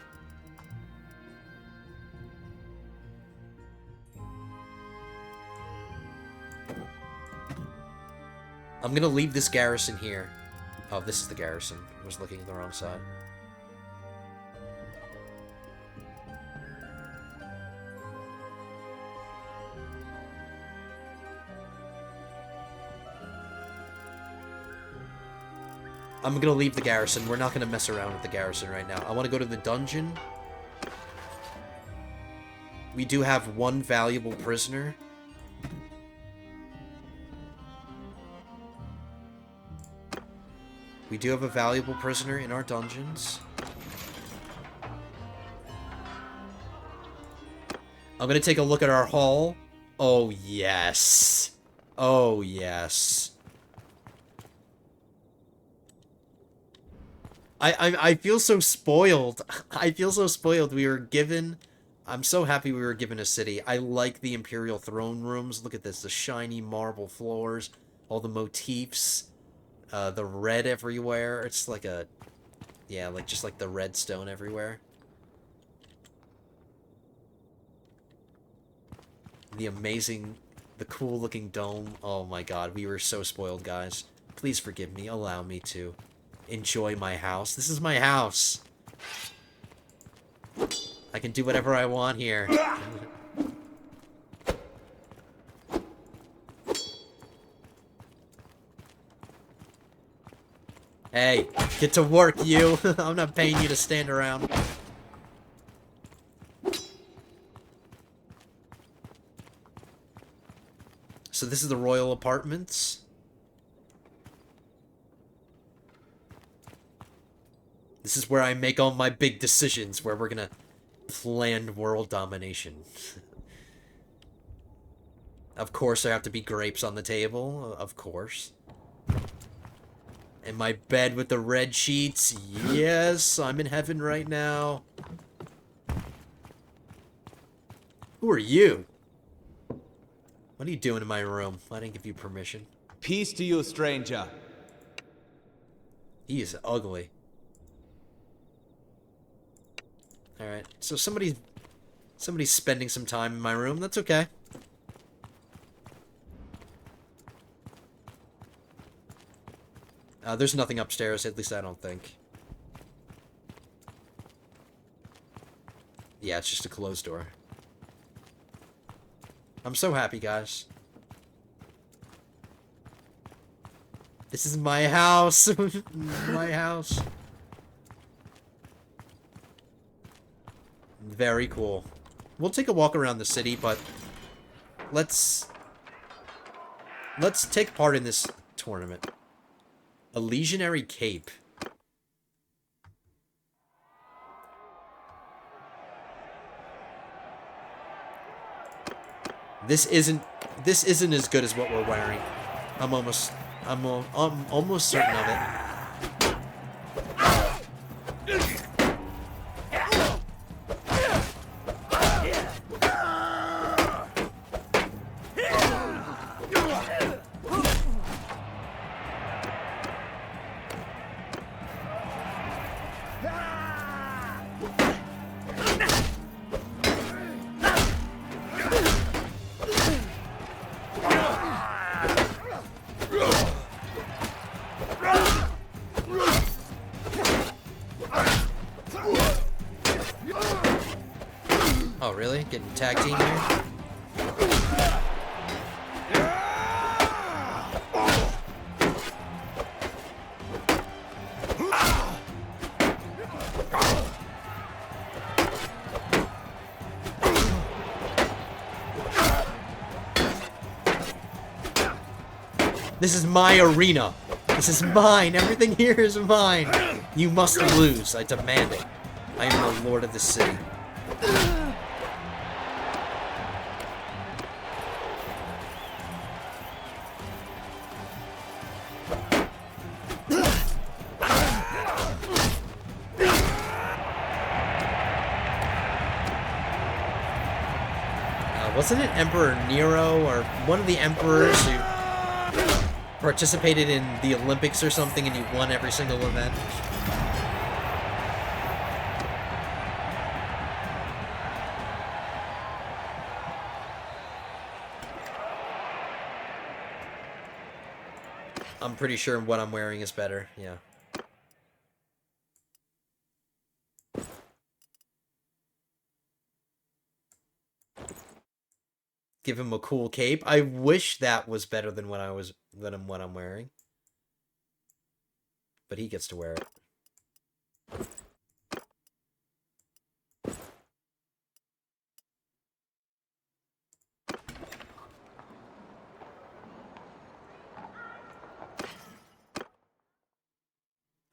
I'm gonna leave this garrison here. Oh, this is the garrison. I was looking at the wrong side. I'm gonna leave the garrison. We're not gonna mess around with the garrison right now. I want to go to the dungeon. We do have one valuable prisoner. We do have a valuable prisoner in our dungeons. I'm gonna take a look at our hall. Oh, yes. Oh, yes. I feel so spoiled. I feel so spoiled. We were given... I'm so happy we were given a city. I like the Imperial throne rooms. Look at this. The shiny marble floors. All the motifs. The red everywhere. It's like a... Yeah, like just like the red stone everywhere. The amazing... The cool looking dome. Oh my god. We were so spoiled, guys. Please forgive me. Allow me to enjoy my house. This is my house. I can do whatever I want here. Hey, get to work, you. I'm not paying you to stand around. So this is the royal apartments. This is where I make all my big decisions, where we're gonna plan world domination. Of course there have to be grapes on the table, of course. And my bed with the red sheets, yes, I'm in heaven right now. Who are you? What are you doing in my room? I didn't give you permission. Peace to you, stranger. He is ugly. Alright, so somebody's spending some time in my room. That's okay. There's nothing upstairs, at least I don't think. Yeah, it's just a closed door. I'm so happy, guys. This is my house. My house. Very cool. We'll take a walk around the city, but let's take part in this tournament. A legionary cape. This isn't as good as what we're wearing. I'm almost certain of it. Oh, really? Getting tag team here? This is my arena. This is mine. Everything here is mine. You must lose. I demand it. I am the lord of the city. Wasn't it Emperor Nero or one of the emperors who participated in the Olympics or something and he won every single event? I'm pretty sure what I'm wearing is better, yeah. Give him a cool cape. I wish that was better than what I'm wearing. But he gets to wear it.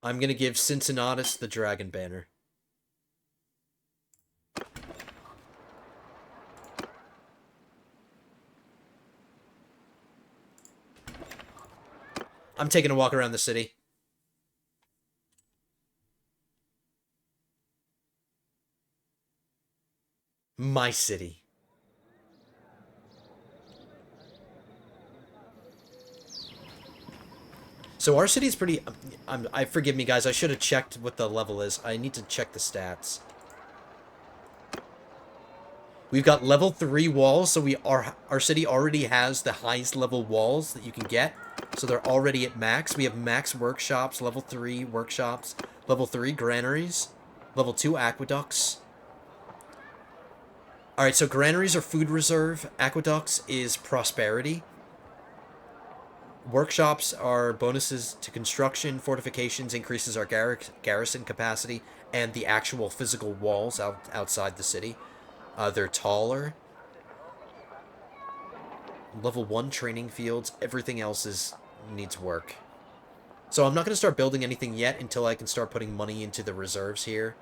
I'm gonna give Cincinnatus the dragon banner. I'm taking a walk around the city. My city. So our city's pretty... forgive me, guys. I should have checked what the level is. I need to check the stats. We've got level 3 walls, so our city already has the highest level walls that you can get. So they're already at max. We have max workshops, level 3 workshops, level 3 granaries, level 2 aqueducts. Alright, so granaries are food reserve, aqueducts is prosperity. Workshops are bonuses to construction, fortifications increases our garrison capacity, and the actual physical walls outside the city. They're taller. Level 1 training fields. Everything else needs work. So I'm not going to start building anything yet until I can start putting money into the reserves here.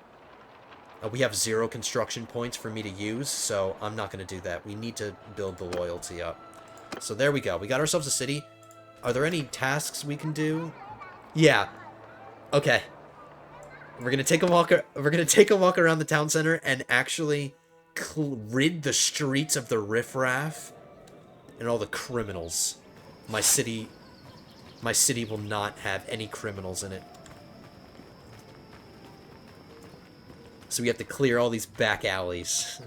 We have 0 construction points for me to use, so I'm not going to do that. We need to build the loyalty up. So there we go. We got ourselves a city. Are there any tasks we can do? Yeah. Okay. We're going to take a walk. We're going to take a walk around the town center and actually rid the streets of the riffraff and all the criminals. My city will not have any criminals in it. So we have to clear all these back alleys.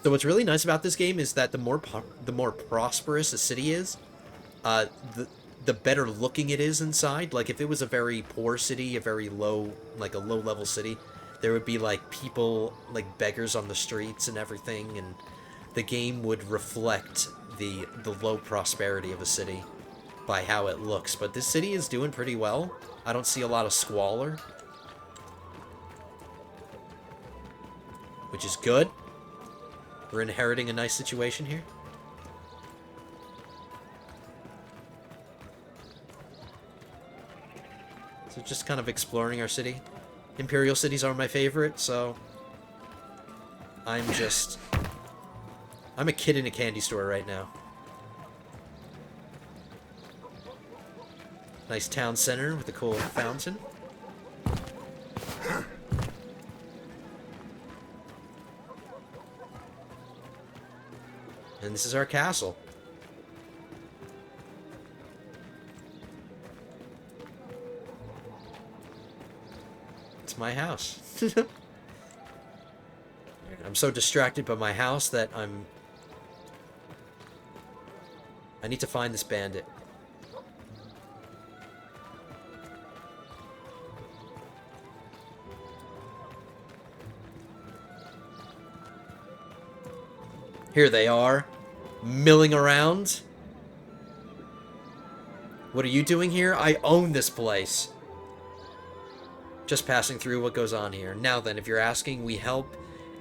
So what's really nice about this game is that the more prosperous a city is, the better looking it is inside. Like if it was a very poor city, a very low, like a low level city, there would be like people, like beggars on the streets and everything, and the game would reflect the low prosperity of a city by how it looks. But this city is doing pretty well. I don't see a lot of squalor, which is good. We're inheriting a nice situation here. So just kind of exploring our city. Imperial cities are my favorite, so I'm a kid in a candy store right now. Nice town center with a cool fountain. And this is our castle. It's my house. I'm so distracted by my house that I need to find this bandit. Here they are, milling around. What are you doing here? I own this place. Just passing through what goes on here. Now then, if you're asking, we help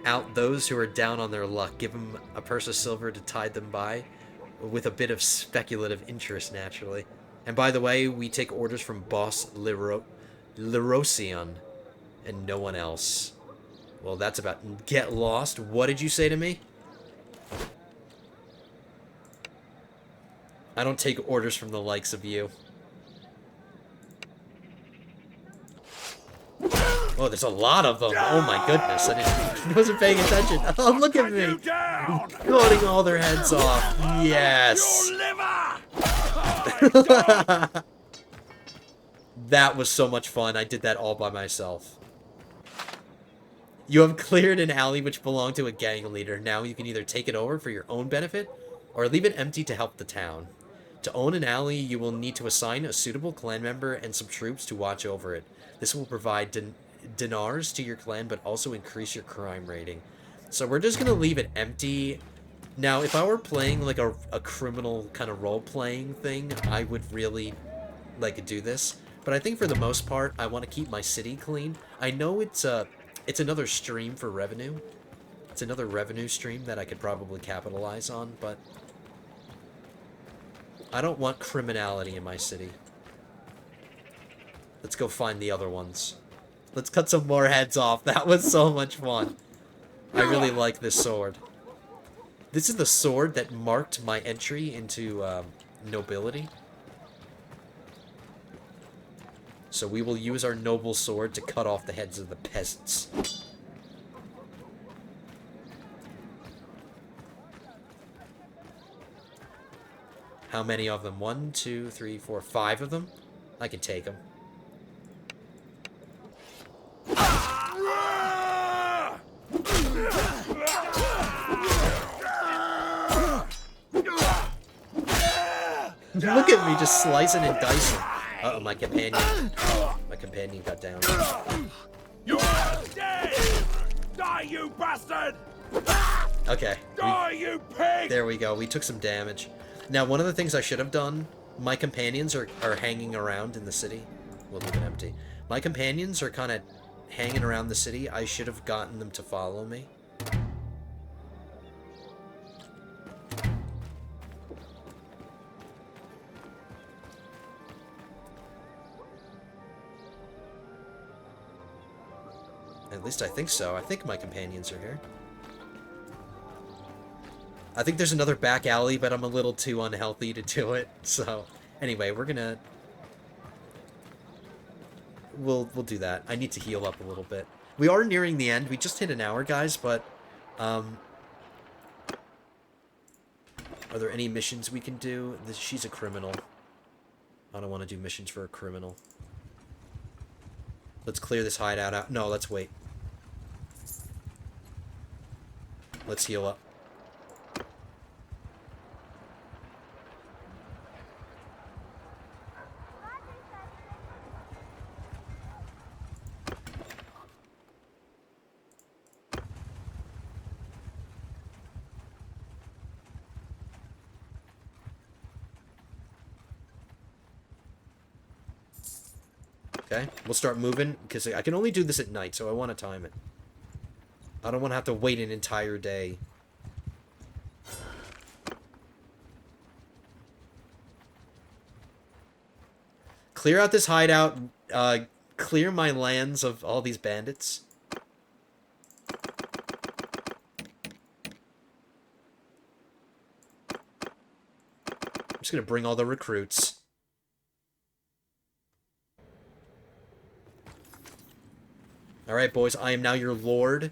out those who are down on their luck. Give them a purse of silver to tide them by, with a bit of speculative interest, naturally. And by the way, we take orders from Boss Lerosian and no one else. Well, that's about... Get lost? What did you say to me? I don't take orders from the likes of you. Oh, there's a lot of them. Oh my goodness, I wasn't paying attention. Oh, look at me. Cutting all their heads off. Yes. That was so much fun. I did that all by myself. You have cleared an alley which belonged to a gang leader. Now you can either take it over for your own benefit or leave it empty to help the town. To own an alley, you will need to assign a suitable clan member and some troops to watch over it. This will provide dinars to your clan, but also increase your crime rating. So we're just going to leave it empty. Now, if I were playing like a criminal kind of role-playing thing, I would really like do this. But I think for the most part, I want to keep my city clean. I know it's another stream for revenue. It's another revenue stream that I could probably capitalize on, but I don't want criminality in my city. Let's go find the other ones. Let's cut some more heads off. That was so much fun. I really like this sword. This is the sword that marked my entry into nobility. So we will use our noble sword to cut off the heads of the peasants. How many of them? 1, 2, 3, 4, 5 of them? I can take them. Look at me just slicing and dicing. Uh-oh, my companion got down. You're dead! Die, you bastard! Okay. Die, you pig! There we go. We took some damage. Now, one of the things I should have done, my companions are hanging around in the city. We'll leave it empty. My companions are kind of hanging around the city. I should have gotten them to follow me. At least I think so. I think my companions are here. I think there's another back alley, but I'm a little too unhealthy to do it. So, anyway, we're gonna... We'll do that. I need to heal up a little bit. We are nearing the end. We just hit an hour, guys, but... Are there any missions we can do? She's a criminal. I don't want to do missions for a criminal. Let's clear this hideout out. No, let's wait. Let's heal up. Okay, we'll start moving, because I can only do this at night, so I want to time it. I don't want to have to wait an entire day. Clear out this hideout, clear my lands of all these bandits. I'm just gonna bring all the recruits. Alright, boys, I am now your lord.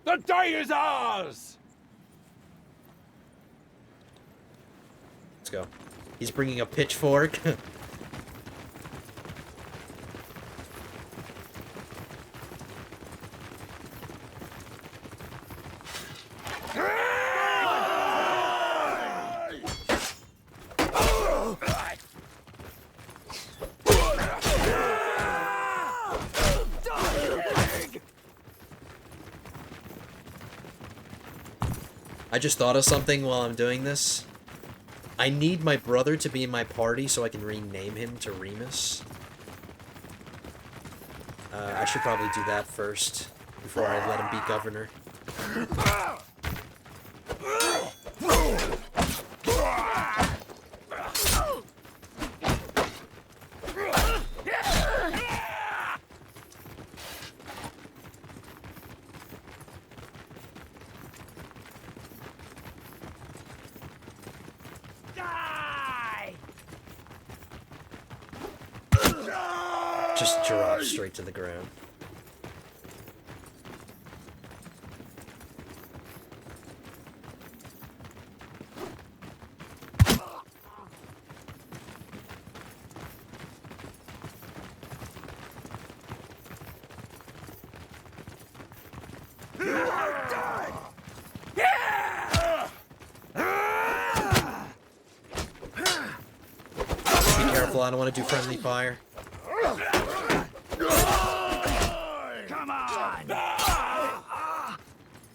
The day is ours! Let's go. He's bringing a pitchfork. I just thought of something while I'm doing this. I need my brother to be in my party so I can rename him to Remus. I should probably do that first before I let him be governor. Just drop straight to the ground. Be careful, I don't want to do friendly fire. Come on!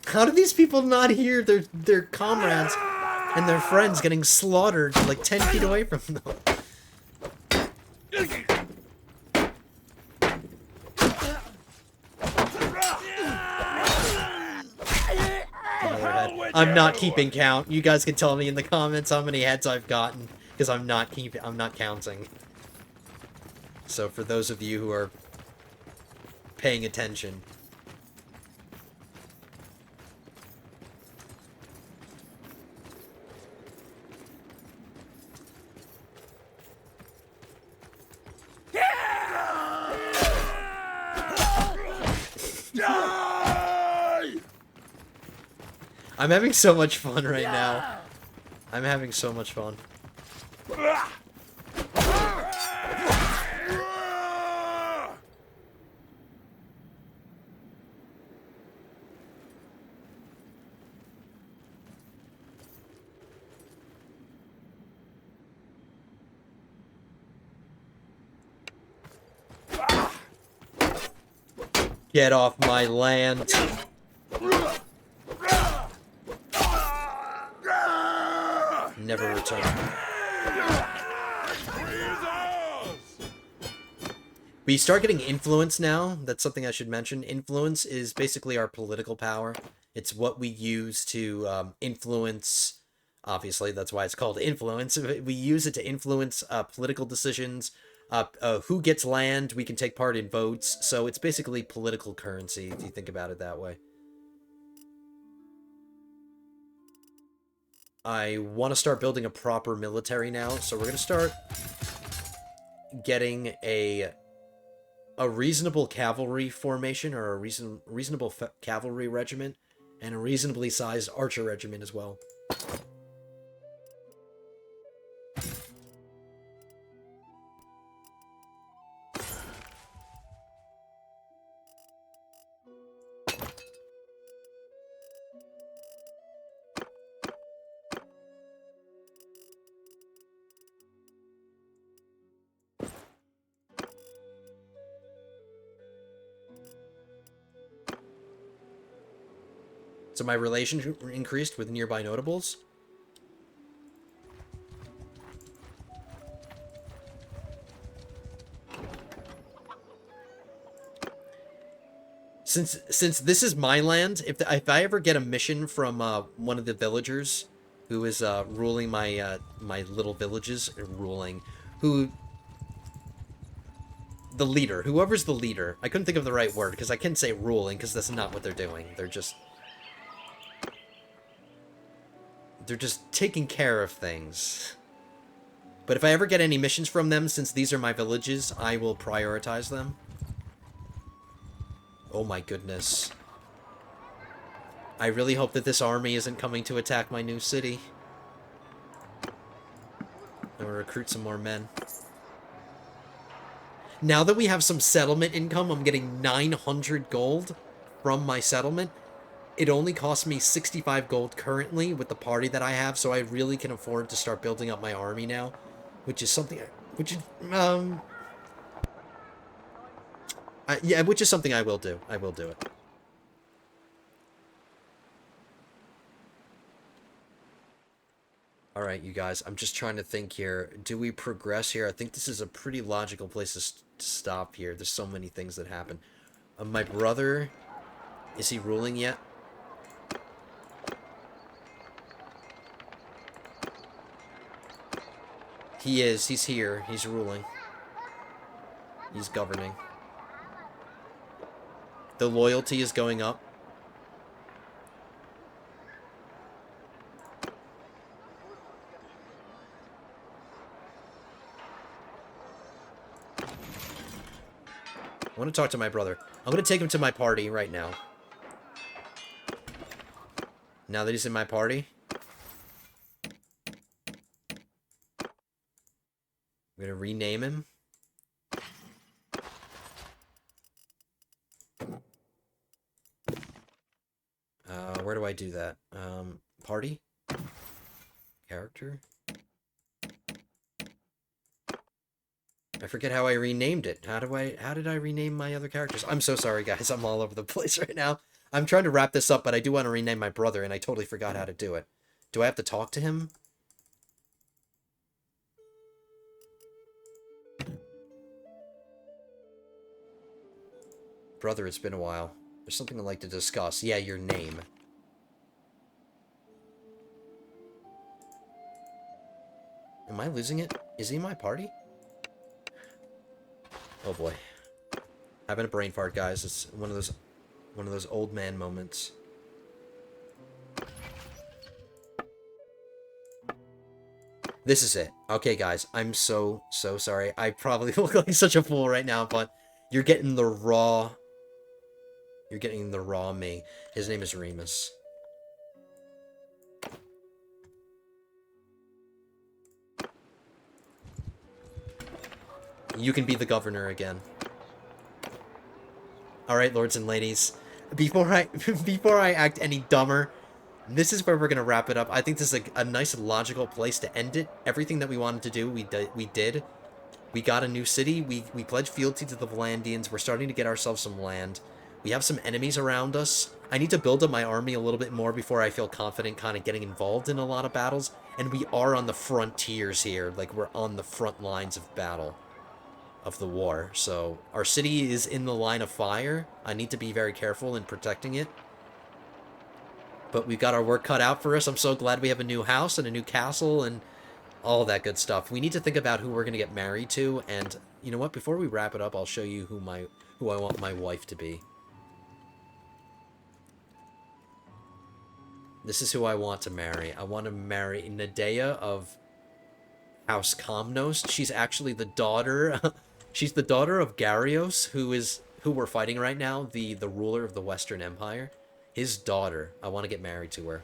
How do these people not hear their comrades and their friends getting slaughtered like 10 feet away from them? I'm not keeping count. You guys can tell me in the comments how many heads I've gotten, because I'm not counting. So for those of you who are paying attention. I'm having so much fun right now. I'm having so much fun. Get off my land. Never return. We start getting influence now. That's something I should mention. Influence is basically our political power. It's what we use to influence. Obviously, that's why it's called influence. We use it to influence political decisions, Who gets land, we can take part in votes. So it's basically political currency, if you think about it that way. I want to start building a proper military now, so we're going to start getting a reasonable cavalry formation, or a reasonable cavalry regiment, and a reasonably sized archer regiment as well. So my relationship increased with nearby notables. Since this is my land, if I ever get a mission from one of the villagers who is ruling my my little villages, the leader, whoever's the leader, I couldn't think of the right word because I can't say ruling because that's not what they're doing. They're just taking care of things. But if I ever get any missions from them, since these are my villages, I will prioritize them. Oh my goodness. I really hope that this army isn't coming to attack my new city. I'm gonna recruit some more men. Now that we have some settlement income, I'm getting 900 gold from my settlement. It only costs me 65 gold currently with the party that I have, so I really can afford to start building up my army now, which is something, which is something I will do. I will do it. All right, you guys, I'm just trying to think here. Do we progress here? I think this is a pretty logical place to stop here. There's so many things that happen. My brother, is he ruling yet? He is. He's here. He's ruling. He's governing. The loyalty is going up. I want to talk to my brother. I'm going to take him to my party right now. Now that he's in my party. I'm going to rename him. Where do I do that? Party? Character? I forget how I renamed it. How did I rename my other characters? I'm so sorry, guys. I'm all over the place right now. I'm trying to wrap this up, but I do want to rename my brother, and I totally forgot how to do it. Do I have to talk to him? Brother, it's been a while. There's something I'd like to discuss. Yeah, your name. Am I losing it? Is he in my party? Oh boy. Having a brain fart, guys. It's one of those old man moments. This is it. Okay, guys. I'm so sorry. I probably look like such a fool right now, but you're getting the raw... You're getting the raw me. His name is Remus. You can be the governor again. Alright, lords and ladies. Before I act any dumber, this is where we're going to wrap it up. I think this is a nice logical place to end it. Everything that we wanted to do, we did. We got a new city. We pledged fealty to the Vlandians. We're starting to get ourselves some land. We have some enemies around us. I need to build up my army a little bit more before I feel confident kind of getting involved in a lot of battles. And we are on the frontiers here. Like, we're on the front lines of battle. Of the war. So, our city is in the line of fire. I need to be very careful in protecting it. But we've got our work cut out for us. I'm so glad we have a new house and a new castle and all that good stuff. We need to think about who we're going to get married to, and you know what? Before we wrap it up, I'll show you who I want my wife to be. This is who I want to marry. I want to marry Nadea of House Komnos. She's actually the daughter. She's the daughter of Garios, who we're fighting right now, the ruler of the Western Empire. His daughter. I want to get married to her.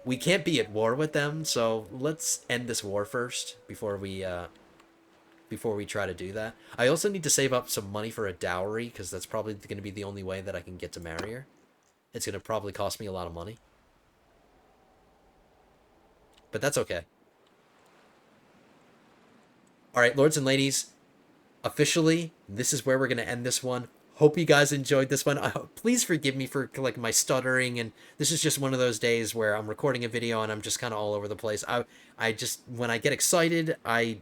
We can't be at war with them, so let's end this war first before we try to do that. I also need to save up some money for a dowry, because that's probably going to be the only way that I can get to marry her. It's going to probably cost me a lot of money. But that's okay. Alright, lords and ladies, officially, this is where we're going to end this one. Hope you guys enjoyed this one. Please forgive me for like my stuttering, and this is just one of those days where I'm recording a video and I'm just kind of all over the place. I just, when I get excited, I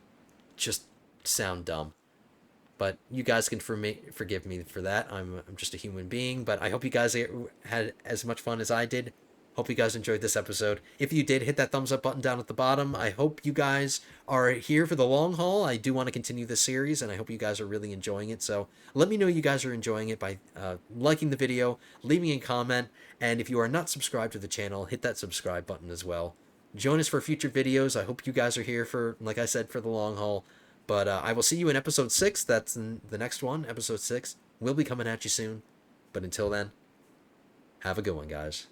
just sound dumb. But you guys can forgive me for that. I'm just a human being, but I hope you guys had as much fun as I did. Hope you guys enjoyed this episode. If you did, hit that thumbs up button down at the bottom. I hope you guys are here for the long haul. I do want to continue this series, and I hope you guys are really enjoying it. So let me know you guys are enjoying it by liking the video, leaving a comment, and if you are not subscribed to the channel, hit that subscribe button as well. Join us for future videos. I hope you guys are here for, like I said, for the long haul. But I will see you in episode 6. That's the next one, episode 6. We'll be coming at you soon. But until then, have a good one, guys.